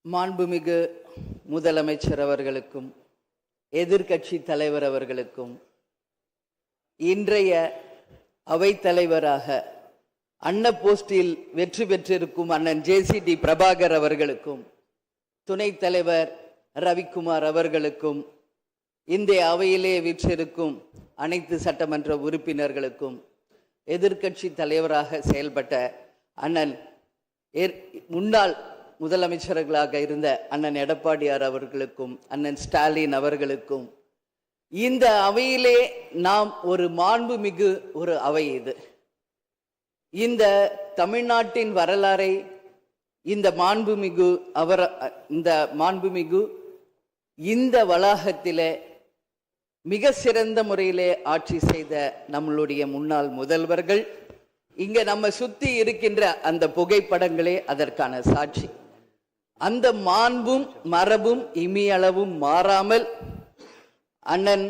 மாண்புமிகு முதலமைச்சர் அவர்களுக்கும் எதிர்க்கட்சி தலைவர் அவர்களுக்கும் இன்றைய அவைத்தலைவராக அன்ன போஸ்டில் வெற்றி பெற்றிருக்கும் அண்ணன் ஜேசிடி பிரபாகர் அவர்களுக்கும் துணைத் தலைவர் ரவிக்குமார் அவர்களுக்கும் இந்த அவையிலே வீற்றிருக்கும் அனைத்து சட்டமன்ற உறுப்பினர்களுக்கும் எதிர்க்கட்சி தலைவராக செயல்பட்ட அண்ணன் முன்னாள் முதலமைச்சர்களாக இருந்த அண்ணன் எடப்பாடியார் அவர்களுக்கும் அண்ணன் ஸ்டாலின் அவர்களுக்கும் இந்த அவையிலே நாம் ஒரு மாண்புமிகு ஒரு அவை இது. இந்த தமிழ்நாட்டின் வரலாறை இந்த மாண்புமிகு இந்த வளாகத்திலே மிக சிறந்த முறையிலே ஆட்சி செய்த நம்மளுடைய முன்னாள் முதல்வர்கள் இங்க நம்ம சுத்தி இருக்கின்ற அந்த புகைப்படங்களே அதற்கான சாட்சி. அந்த மாண்பும் மரபும் இமியளவும் மாறாமல் அண்ணன்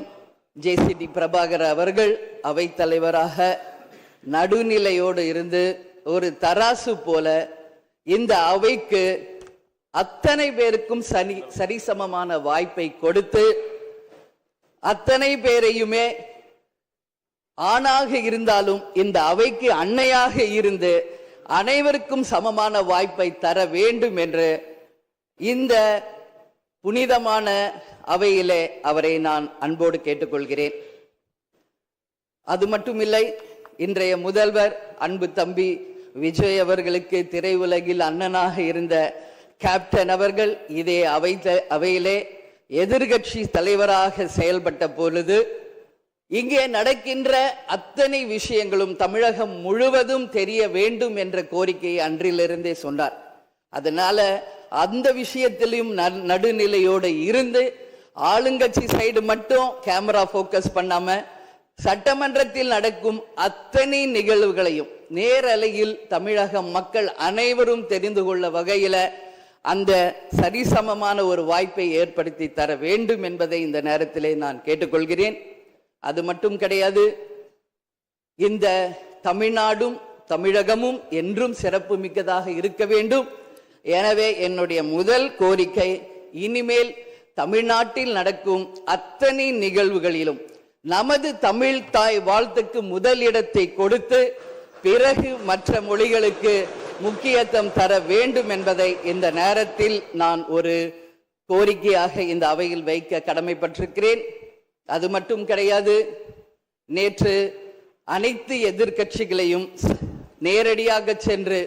ஜேசிடி பிரபாகர் அவர்கள் அவைத்தலைவராக நடுநிலையோடு இருந்து ஒரு தராசு போல இந்த அவைக்கு அத்தனை பேருக்கும் சரிசமமான வாய்ப்பை கொடுத்து அத்தனை பேரையுமே ஆணாக இருந்தாலும் இந்த அவைக்கு அன்னையாக இருந்து அனைவருக்கும் சமமான வாய்ப்பை தர வேண்டும் என்று இந்த புனிதமான அவையிலே அவரை நான் அன்போடு கேட்டுக்கொள்கிறேன். அது மட்டுமில்லை, இன்றைய முதல்வர் அன்பு தம்பி விஜய் அவர்களுக்கு திரையுலகில் அண்ணனாக இருந்த கேப்டன் அவர்கள் இதே அவையிலே எதிர்கட்சி தலைவராக செயல்பட்ட பொழுது இங்கே நடக்கின்ற அத்தனை விஷயங்களும் தமிழகம் முழுவதும் தெரிய வேண்டும் என்ற கோரிக்கையை அன்றிலிருந்தே சொன்னார். அதனால அந்த விஷயத்திலும் நடுநிலையோடு இருந்து ஆளுங்கட்சி சைடு மட்டும் கேமரா போக்கஸ் பண்ணாம சட்டமன்றத்தில் நடக்கும் அத்தனை நிகழ்வுகளையும் நேரலையில் தமிழக மக்கள் அனைவரும் தெரிந்து கொள்ள வகையில அந்த சரிசமமான ஒரு வாய்ப்பை ஏற்படுத்தி தர வேண்டும் என்பதை இந்த நேரத்திலே நான் கேட்டுக்கொள்கிறேன். அது மட்டும் கிடையாது, இந்த தமிழ்நாடும் தமிழகமும் என்றும் சிறப்பு மிக்கதாக இருக்க வேண்டும். எனவே என்னுடைய முதல் கோரிக்கை, இனிமேல் தமிழ்நாட்டில் நடக்கும் அத்தனை நிகழ்வுகளிலும் நமது தமிழ் தாய் வாழ்த்துக்கு முதல் இடத்தை கொடுத்து பிறகு மற்ற மொழிகளுக்கு முக்கியத்துவம் தர வேண்டும் என்பதை இந்த நேரத்தில் நான் ஒரு கோரிக்கையாக இந்த அவையில் வைக்க கடமைப்பட்டிருக்கிறேன். அது மட்டும் கிடையாது, நேற்று அனைத்து எதிர்கட்சிகளையும் நேரடியாக சென்று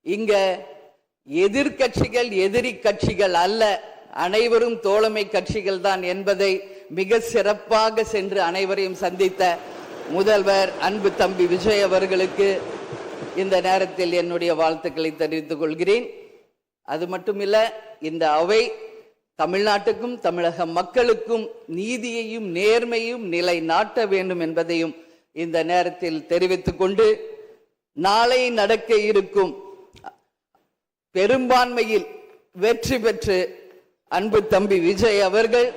இங்க எதிர்கட்சிகள் எதிரி கட்சிகள் அல்ல, அனைவரும் தோழமை கட்சிகள் தான் என்பதை மிக சிறப்பாக சென்று அனைவரையும் சந்தித்த முதல்வர் அன்பு தம்பி விஜய் அவர்களுக்கு இந்த நேரத்தில் என்னுடைய வாழ்த்துக்களை தெரிவித்துக் கொள்கிறேன். அது மட்டுமில்ல, இந்த அவை தமிழ்நாட்டுக்கும் தமிழக மக்களுக்கும் நீதியையும் நேர்மையும் நிலை நாட்ட வேண்டும் என்பதையும் இந்த நேரத்தில் தெரிவித்துக் கொண்டு, நாளை நடக்க இருக்கும் பெரும்பான்மையில் வெற்றி பெற்று அன்பு தம்பி விஜய் அவர்கள்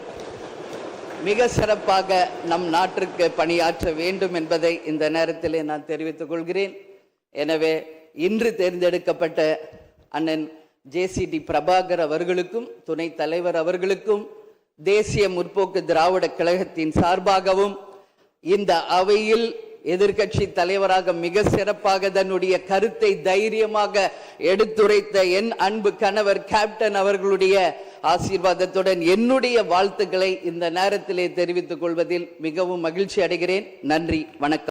மிக சிறப்பாக நம் நாட்டிற்கு பணியாற்ற வேண்டும் என்பதை இந்த நேரத்திலே நான் தெரிவித்துக் கொள்கிறேன். எனவே இன்று தேர்ந்தெடுக்கப்பட்ட அண்ணன் ஜேசிடி பிரபாகர் அவர்களுக்கும் துணைத் தலைவர் அவர்களுக்கும் தேசிய முற்போக்கு திராவிட கழகத்தின் சார்பாகவும் இந்த அவையில் எதிர்கட்சி தலைவராக மிக சிறப்பாக தன்னுடைய கருத்தை தைரியமாக எடுத்துரைத்த என் அன்பு கணவர் கேப்டன் அவர்களுடைய ஆசீர்வாதத்துடன் என்னுடைய வாழ்த்துக்களை இந்த நேரத்திலே தெரிவித்துக் கொள்வதில் மிகவும் மகிழ்ச்சி அடைகிறேன். நன்றி, வணக்கம்.